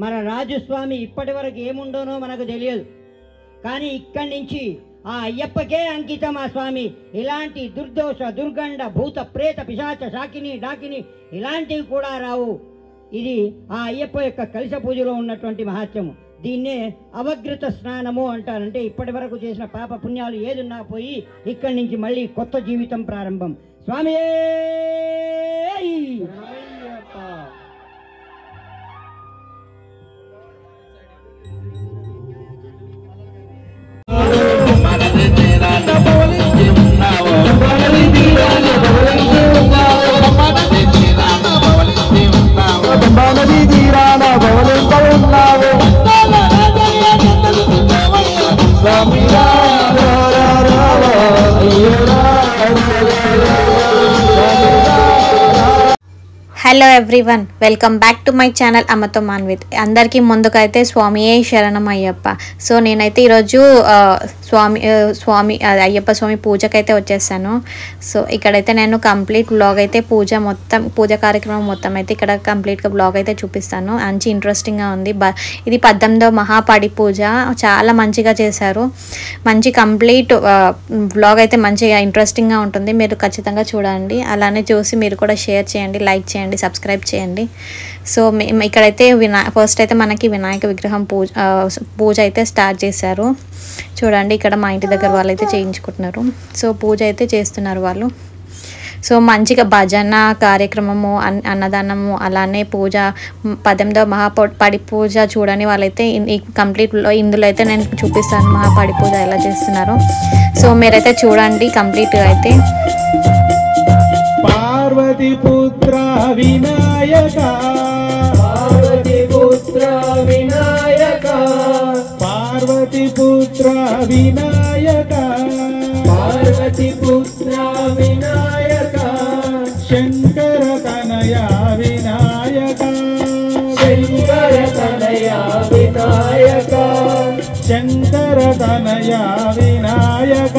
మన రాజస్వామి ఇప్పటి వరకు ఏముండోనో మనకు తెలియదు. కానీ ఇక్కడి నుంచి ఆ అయ్యప్పకే అంకితం ఆ స్వామి. ఇలాంటి దుర్దోష దుర్గండ భూత ప్రేత పిశాచ శాకిని డాకిని ఇలాంటివి కూడా రావు. ఇది ఆ అయ్యప్ప యొక్క కలశ పూజలో ఉన్నటువంటి మహత్యము. దీన్నే అవగ్రత స్నానము అంటారు. అంటే ఇప్పటి వరకు చేసిన పాప పుణ్యాలు ఏదున్నా పోయి ఇక్కడి నుంచి మళ్ళీ కొత్త జీవితం ప్రారంభం. స్వామి hello everyone, welcome back to my channel అమ్మతో మాన్విత్. అందరికీ ముందుకైతే స్వామియే శరణం అయ్యప్ప. సో నేనైతే ఈరోజు అయ్యప్ప స్వామి పూజకైతే వచ్చేసాను. సో ఇక్కడైతే నేను కంప్లీట్ వ్లాగ్ అయితే పూజ కార్యక్రమం మొత్తం అయితే ఇక్కడ కంప్లీట్గా వ్లాగ్ అయితే చూపిస్తాను. మంచి ఇంట్రెస్టింగ్గా ఉంది. ఇది 18వ మహాపడి పూజ. చాలా మంచిగా చేశారు. మంచి కంప్లీట్ వ్లాగ్ అయితే మంచిగా ఇంట్రెస్టింగ్గా ఉంటుంది. మీరు ఖచ్చితంగా చూడండి. అలానే చూసి మీరు కూడా షేర్ చేయండి, లైక్ చేయండి, సబ్స్క్రైబ్ చేయండి. సో మేము ఇక్కడైతే ఫస్ట్ అయితే మనకి వినాయక విగ్రహం పూజ అయితే స్టార్ట్ చేశారు. చూడండి, ఇక్కడ మా ఇంటి దగ్గర వాళ్ళు అయితే చేయించుకుంటున్నారు. సో పూజ అయితే చేస్తున్నారు వాళ్ళు. సో మంచిగా భజన కార్యక్రమము, అన్నదానము, అలానే పూజ 18వ మహాపడి పూజ చూడని వాళ్ళైతే ఈ కంప్లీట్లో ఇందులో అయితే నేను చూపిస్తాను మహాపడి పూజ ఎలా చేస్తున్నారు. సో మీరైతే చూడండి కంప్లీట్గా అయితే. పార్వతి పుత్ర వినాయక, పార్వతి పుత్ర వినాయక, పార్వతి పుత్ర వినాయక, పార్వతి పుత్ర వినాయక, శంకర తనయ వినాయక, శంకర తనయ వినాయక, శంకర తనయ వినాయక,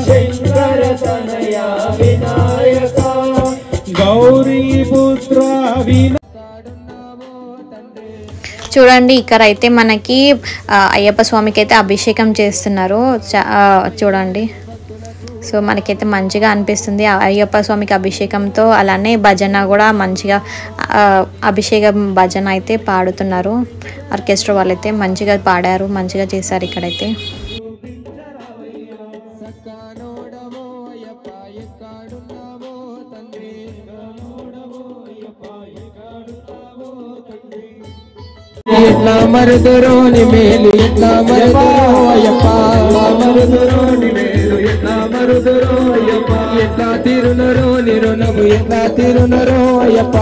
శంకర తనయ వినాయక, గౌరీ పుత్ర వినాయక. చూడండి, ఇక్కడ అయితే మనకి అయ్యప్ప స్వామికి అయితే అభిషేకం చేస్తున్నారు. చూడండి, సో మనకైతే మంచిగా అనిపిస్తుంది అయ్యప్ప స్వామికి అభిషేకంతో. అలానే భజన కూడా మంచిగా అభిషేకం భజన అయితే పాడుతున్నారు. ఆర్కెస్ట్రా వాళ్ళైతే మంచిగా పాడారు, మంచిగా చేశారు ఇక్కడైతే. ఎట్లా మరుదురోని మేలు, ఎట్లా మరుదురో అయ్యప్ప, మరుదురోని మేలు, ఎట్లా మరుదురో అయ్యప్ప, ఎట్లా తిరునరో నిరుణము, ఎట్లా తిరునరో అయ్యప్ప,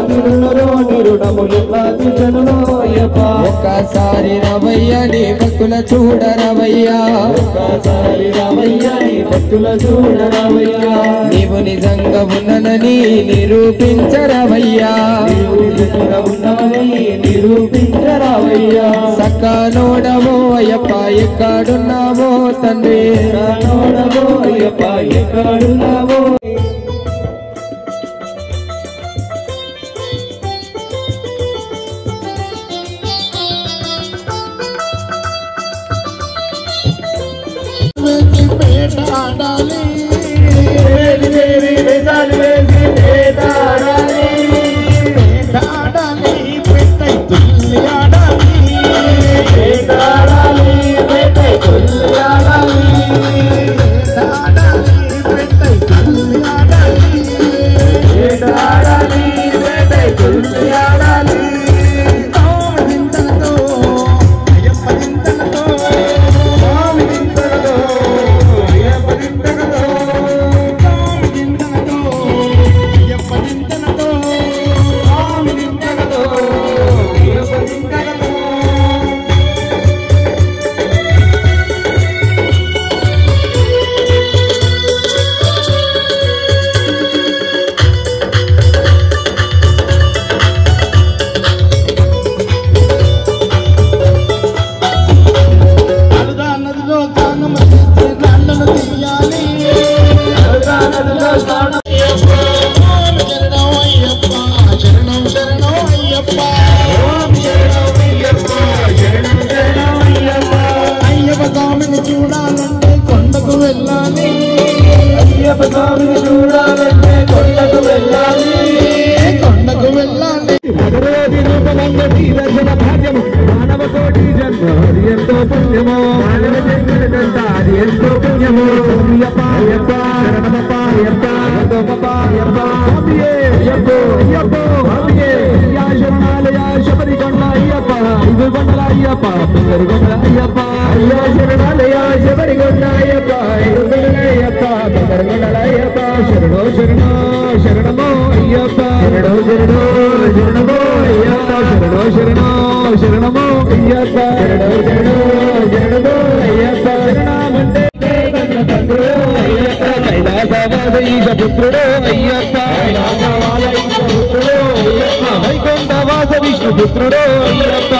తిరునరో నిరుణము, ఎట్లా తిరునరో అయ్యప్ప. ఒక్కసారి రవయ్య నీ భక్తుల చూడరవయ్యా, ఒక్కసారి రవయ్య నీ భక్తుల చూడరవయ్యా. నీవు నిజంగా ఉన్ననని నిరూపించరవయ్యా, ఉన్నవని నిరూపించరావయ్యా. సక్కనోడవో అయ్యప్ప ఎక్కడున్నావో తండ్రి, సక్కనోడవో అయ్యప్ప ఎక్కడున్నావో. పేటాడాలి వేడి వేడి వేసాలు వేసి పేటాడాలి, పేటాడాలి పెట్టై తుల్లి ఆడాలి, పేటాడాలి పెట్టై తుల్లి ఆడాలి, పేటాడాలి పెట్టై తుల్లి ఆడాలి, పేటాడాలి పెట్టై తుల్లి ఆడాలి. చింతనతో అయ్యప్ప చింతనతో, స్వామి చింతనతో అయ్యప్ప చింతనతో, స్వామి చింతనతో నీ దర్శన భాగ్యము మానవ కోటి జన్మ అది ఎంతో పుణ్యము మానవ జన్మకంతా అది ఎంతో పుణ్యము అయ్యప్ప అయ్యప్ప శరణమప్ప అయ్యప్ప గోపప్ప అయ్యప్ప స్వామియే అయ్యప్పో అయ్యప్పో స్వామియే యా శరణాలయ శబరికొండ అయ్యప్ప ఇది కొండల అయ్యప్ప పెద్దరికొండ అయ్యప్ప అయ్యా శరణాలయ శబరికొండ అయ్యప్ప ఇది కొండల అయ్యప్ప పెద్దరికొండల అయ్యప్ప శరణో శరణో శరణమో అయ్యప్ప శరణో శరణో శరణమో అయ్యప్ప శరణో శరణో శరణమో అయ్యప్ప శరణో శరణో శరణమో అయ్యప్ప శరణమంటే అయ్యప్ప కైలాసవాసీశ పుత్రుడు అయ్యప్ప వైకుంఠవాస విష్ణు పుత్రుడు అయ్యప్ప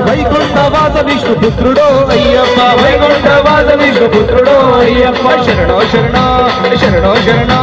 వైకుంఠవాస విష్ణు పుత్రుడు అయ్యప్ప వైకుంఠవాస విష్ణు పుత్రుడు అయ్యప్ప శరణో శరణో శరణో శరణో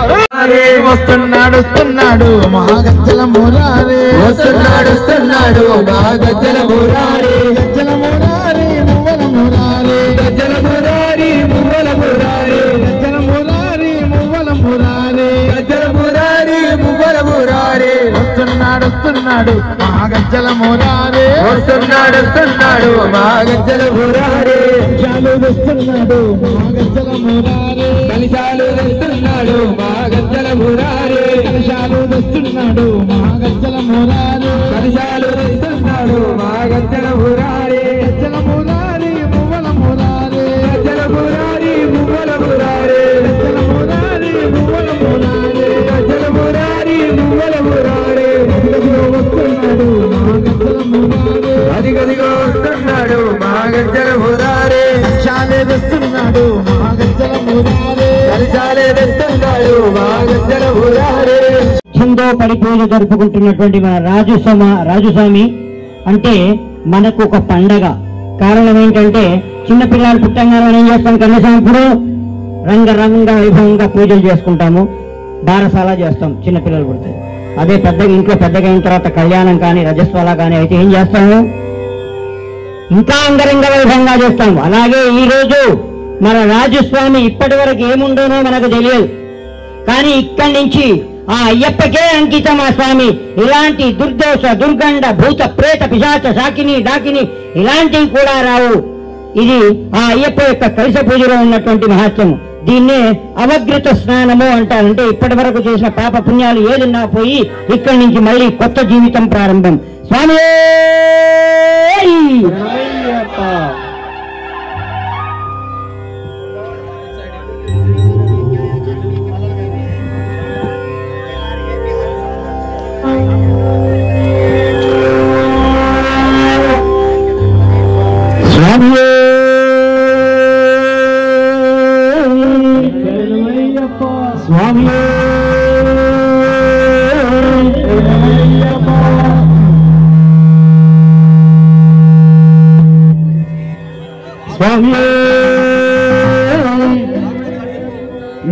వస్తున్నాడు మహాగజ్జల మురారే వస్తున్నాడు మహాగజ్జల మురారే గజ్జల మురారే మువ్వల మురారే గజ్జల మురారి మువ్వల మురారే గజ్జల మురారి మువ్వల మురారే గజ్జల మురారి మువ్వల మురారే వస్తున్నాడు మహాగజ్జల మురారే వస్తున్నాడు మహాగజ్జల మురారే కలిశాలు వస్తున్నాడు మహాగజ్జల మురారే కలిశాలు వస్తున్నాడు మహాగజ్జల మురారే కలిశాలు వస్తున్నాడు మహాగజ్జల మురారే కలిశాలు వస్తున్నాడు మహాగజ్జల మురారే గజ్జల మురారి మువ్వల మురారే గజ్జల మురారి మువ్వల మురారే గజ్జల మురారి మువ్వల మురారే గజ్జల మురారి మువ్వల మురారే వస్తున్నాడు మహాగజ్జల మురారే అదిగదిగో వస్తున్నాడు మహాగజ్జల మురారే కలిశాలే వస్తున్నాడు మహాగజ్జల మురారే కలిశాలే వస్తున్నాడు మహాగజ్జల మురారే ఛందో పరిపూజ జరుపుకుంటున్నటువంటి మన రాజుస్వామి అంటే మనకు ఒక పండగ. కారణం ఏంటంటే చిన్నపిల్లలు పుట్టంగానే ఏం చేస్తాం, కన్యాస్వామిప్పుడు రంగ వైభవంగా పూజలు చేసుకుంటాము, బారసాల చేస్తాం చిన్నపిల్లలు పుడితే. అదే పెద్దగా ఇంట్లో పెద్దగా అయిన తర్వాత కళ్యాణం కానీ రజస్వాల కానీ అయితే ఏం చేస్తాము, ఇంకా అంగరంగ వైభవంగా చేస్తాము. అలాగే ఈరోజు మన రాజుస్వామి ఇప్పటి వరకు ఏముండోనో మనకు తెలియదు, కానీ ఇక్కడి నుంచి ఆ అయ్యప్పకే అంకితం ఆ స్వామి. ఇలాంటి దుర్దోష దుర్గండ భూత ప్రేత పిశాచ శాకిని డాకిని ఇలాంటివి కూడా రావు. ఇది ఆ అయ్యప్ప యొక్క కలశ పూజలో ఉన్నటువంటి మహత్యము. దీన్నే అవగ్రత స్నానము అంటారు. అంటే ఇప్పటి వరకు చేసిన పాప పుణ్యాలు ఏదున్నా పోయి ఇక్కడి నుంచి మళ్ళీ కొత్త జీవితం ప్రారంభం. స్వామి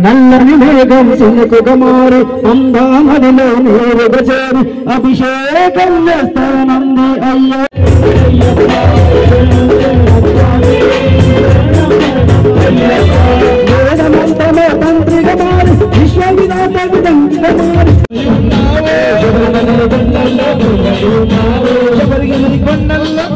నల్లని మేఘం సినుకుగమారి అందామదిలో నీరుగా చేరి అభిషేకం చేస్తానంది అయ్యా. వేదమంతమే తంత్రిగా మారి విశ్వవిధాత విదంతిగా మారి శబరిమల కొండల్లో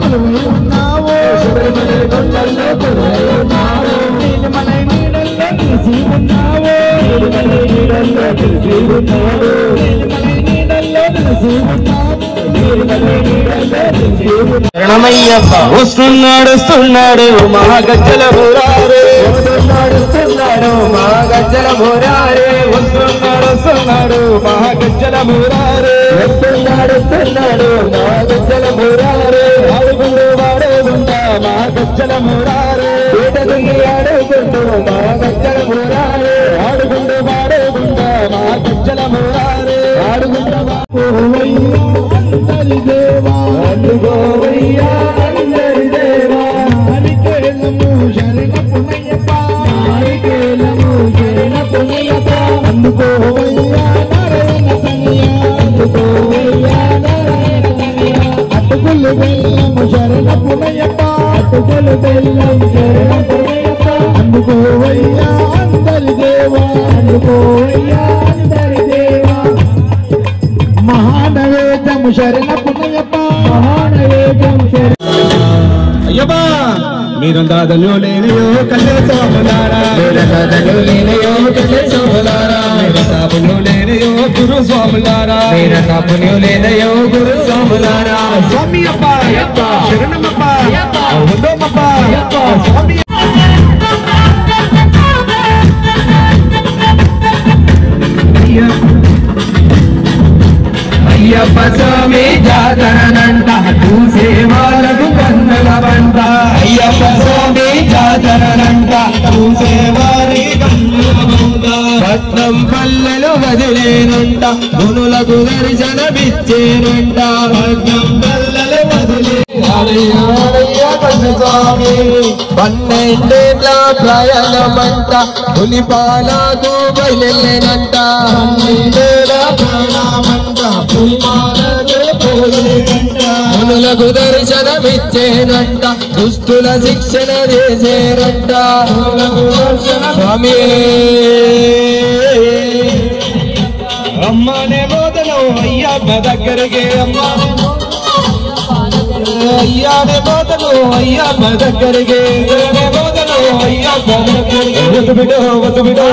కొలువున్నావో శబరిమల కొండల్లో కొలువున్నావో నీలిమలై నీడల్లో నిలిచి ఉన్నావో నీలిమలై నీడల్లో నిలిచి ఉన్నావో నీలిమలై నీడల్లో నిలిచి ఉన్నావో నీలిమలై నీడల్లో నిలిచి ఉన్నావో. శరణమయ్యప్ప వస్తున్నాడు మహాగజ్జల మురారే వస్తున్నాడు మహాగజ్జల మురారే వస్తున్నాడు మహాగజ్జల మురారే వస్తున్నాడు మహాగజ్జల మురారే ఆడుకుంటూ వాడేగుంటా మహాగజ్జల మురారే ఏటదుంగి ఆడుకుంటూ మహాగజ్జల మురారే ఆడుకుంటూ వాడేగుంటా మహాగజ్జల మురారే ఆడుకుంటూ అందరి దేవా అందుకోవయ్యా అందరి దేవా హరికేలము శరణ పుణ్యప్ప హరికేలము శరణ పుణ్యప్ప అందుకోవయ్యా నారాయణ తనయ అందుకోవయ్యా నారాయణ తనయ అటుకులు బెల్లము శరణ పుణ్యప్ప అటుకులు బెల్లము శరణ పుణ్యప్ప అందుకోవయ్యా అందరి దేవా అందుకోవయ్యా అందరి దేవా మహానవేద నైవేద్యం శరణ పుణ్యప్ప మహానైవేద్యం అయ్యప్ప మీరందాదలు లేనయో కళ్ళే సోమలారా మీరందాదలు లేనయో కళ్ళే సోమలారా మీరందాదలు లేనయో గురు స్వాములారా మీరందాదలు లేనయో గురు స్వాములారా స్వామి అప్ప అయ్యప్ప శరణమప్ప అయ్యప్ప వందోమప్ప అయ్యప్ప స్వామి అయ్యప్ప స్వామి జాతరనంట చూసేవాళ్ళకు కన్నుల బంట అయ్యప్ప స్వామి జాతరనంట చూసేవారి కన్నుల బంట పట్నం పల్లెలు వదిలేనంట గునులకు దర్శనమిచ్చేనంట పట్నం పల్లెలు వదిలే స్వామి 12 ఏళ్ల ప్రయాణమంట పులిపాలకు బయలునంట 12 ఏళ్ల ప్రయాణమంట పులులకు దర్శనమిచ్చేనంట దుష్టుల శిక్షణ చేసేనంట స్వామి అమ్మనే బోధను అయ్యప్ప దగ్గరికి అయ్యానే బోధను అయ్యప్ప దగ్గరికి బోధను అయ్యప్ప దగ్గరికి వద్దు బిడ్డో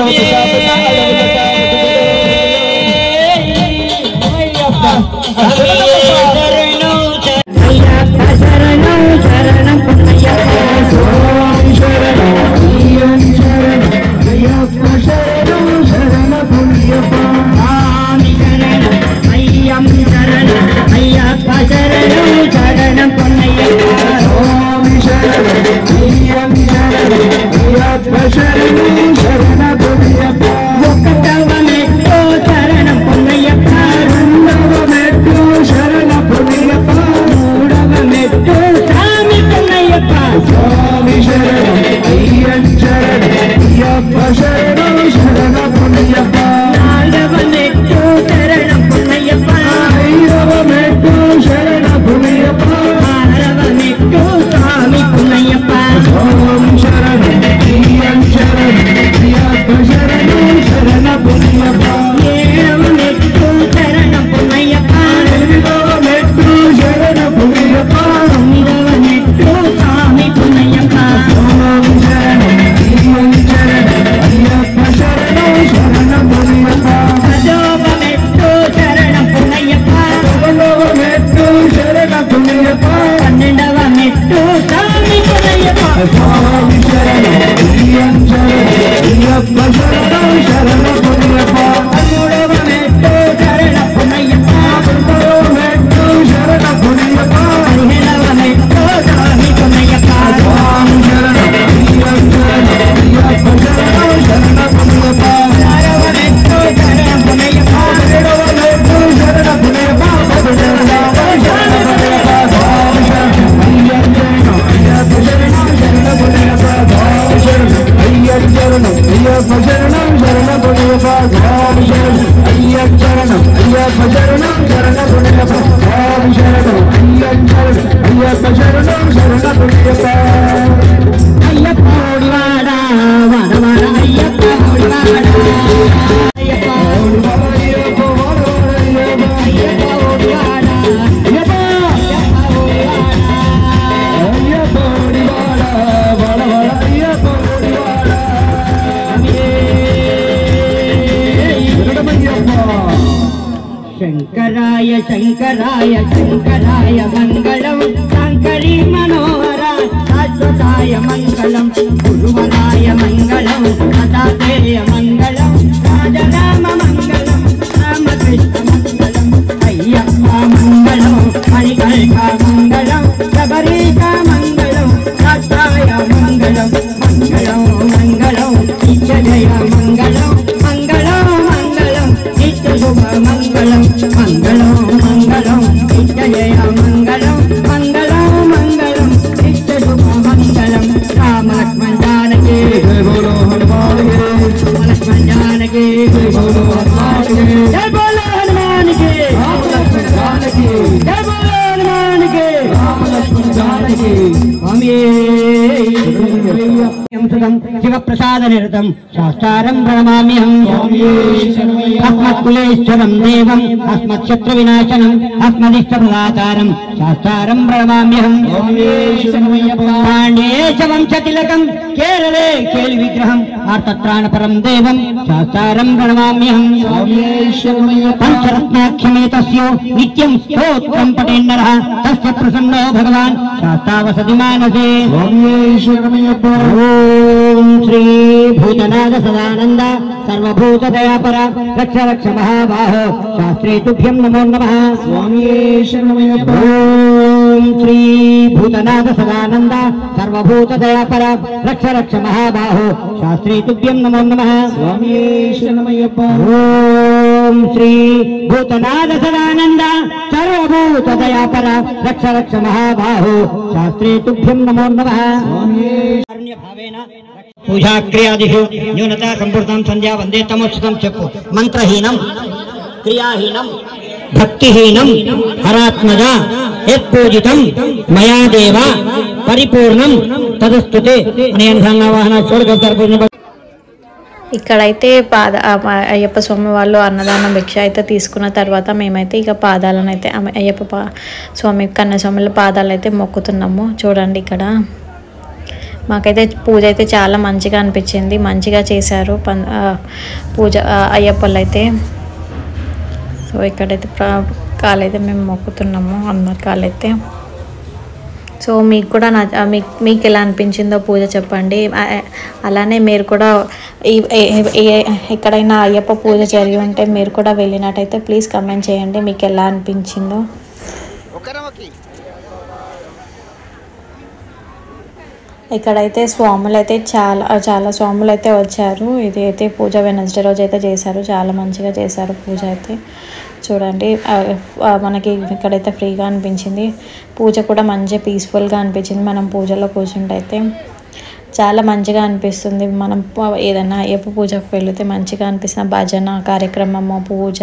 శంకరాయ శంకరాయ శంకరాయ మంగళం శంకరీ మనోహర శాశ్వతాయ మంగళం గురువరాయ మంగళం దత్తాత్రేయ మంగళం రాజరామ మంగళం రామకృష్ణ మంగళం అయ్యప్ప మంగళం మణికంఠ మంగళం శబరీక మంగళం దత్తాయ మంగళం మంగళం మంగళం నిత్యజయ మంగళం మంగళం మంగళం నిత్య శుభ మంగళం మంగళం మంగళం నిత్యజయ మంగళం మంగళం మంగళం నిత్య శుభ మంగళం రామ లక్ష్మణ జానకి జయ బోలో హనుమాన్ లక్ష్మణ జానకి జయ బోలో హనుమాన్ జయ బోలో హనుమాన్ కి రామ లక్ష్మణ జానకి జయ బోలో హనుమాన్ కి రామ లక్ష్మణ జానకి స్వామి సంస్కృతం శివప్రసాదనిరతం శాస్త్రారం ప్రణమామ్యహం అస్మత్కులేశ్వరం దేవం అస్మత్శత్రువినాశనం అస్మదిష్టప్రదాతారం శాస్త్రారం ప్రణమామ్యహం పాండ్యేశ వంశతిలకం కేరళే కేలి విగ్రహం ఆర్తత్రాణపరం దేవం శాస్త్రారం ప్రణమామ్యహం పంచరత్నాఖ్యమేతస్యో నిత్యం స్తోత్రం పఠేన్నరః తస్య ప్రసన్నో భగవాన్ శాస్త్రావసతి మానసే ఓం శ్రీ భూతనాథ సదానంద సర్వభూత దయాపర రక్ష రక్ష మహాబాహో శాస్త్రే తుభ్యం నమో నమః ఓం శ్రీ భూతనాథ సదానంద సర్వభూత దయాపర రక్ష రక్ష మహాబాహో శాస్త్రే తుభ్యం నమో నమః ఓం శ్రీ భూతనాథ సదానంద సర్వభూత దయాపర రక్ష రక్ష మహాబాహో శాస్త్రే తుభ్యం నమో నమః పూజా క్రియాదిషు న్యూనత సంపూర్ణం సంధ్యా వందే తమోచితం చెప్పు మంత్రహీనం క్రియాహీనం భక్తిహీనం హరాత్మజ యత్పూజితం మయా దేవ పరిపూర్ణం తదస్తుతే అనే వాహన చూడగలుగుతారు. ఇక్కడైతే అయ్యప్ప స్వామి వాళ్ళు అన్నదానం భిక్ష అయితే తీసుకున్న తర్వాత మేమైతే ఇక పాదాలను అయితే అయ్యప్ప స్వామి కన్నస్వాముల పాదాలు అయితే మొక్కుతున్నాము. చూడండి ఇక్కడ మాకైతే పూజ అయితే చాలా మంచిగా అనిపించింది, మంచిగా చేశారు పూజ అయ్యప్పలు అయితే. సో ఇక్కడైతే కాలైతే మేము మొక్కుతున్నాము అందరి కాలైతే. సో మీకు కూడా మీకు ఎలా అనిపించిందో పూజ చెప్పండి. అలానే మీరు కూడా ఎక్కడైనా అయ్యప్ప పూజ జరిగి ఉంటే మీరు కూడా వెళ్ళినట్టయితే ప్లీజ్ కమెంట్ చేయండి మీకు ఎలా అనిపించిందో. ఇక్కడైతే స్వాములు అయితే చాలా స్వాములు అయితే వచ్చారు. ఇది అయితే పూజ వెనస్డే రోజు అయితే చేశారు, చాలా మంచిగా చేశారు పూజ అయితే. చూడండి మనకి ఇక్కడైతే ఫ్రీగా అనిపించింది, పూజ కూడా మంచిగా పీస్ఫుల్గా అనిపించింది. మనం పూజలో కూర్చుంటే అయితే చాలా మంచిగా అనిపిస్తుంది. మనం ఏదైనా అయ్యప్ప పూజకు వెళితే మంచిగా అనిపిస్తుంది. భజన కార్యక్రమము, పూజ,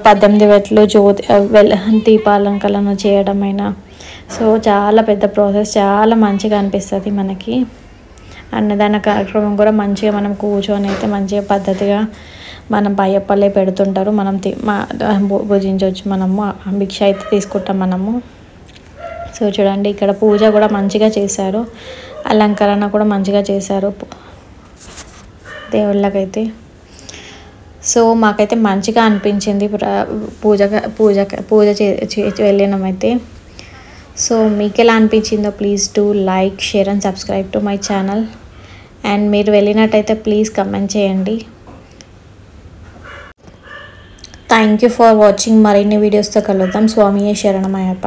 18 వెట్లు జ్యోతి దీపాలంకరణ చేయడమైనా, సో చాలా పెద్ద ప్రాసెస్, చాలా మంచిగా అనిపిస్తుంది మనకి. అన్నదాన కార్యక్రమం కూడా మంచిగా మనం కూర్చొని అయితే మంచిగా పద్ధతిగా మనం అయ్యప్పలే పెడుతుంటారు, మనం భుజించవచ్చు, మనము భిక్ష అయితే తీసుకుంటాం మనము. సో చూడండి ఇక్కడ పూజ కూడా మంచిగా చేశారు, అలంకరణ కూడా మంచిగా చేశారు దేవుళ్ళకైతే. సో మాకైతే మంచిగా అనిపించింది పూజ వెళ్ళినామైతే. సో మీకు ఎలా అనిపించిందో please do like, share and subscribe to my channel. And మీరు వెళ్ళినట్టయితే ప్లీజ్ కమెంట్ చేయండి. Thank you for watching. మరిన్ని వీడియోస్తో కలుద్దాం. స్వామియే శరణమయ్యప్ప.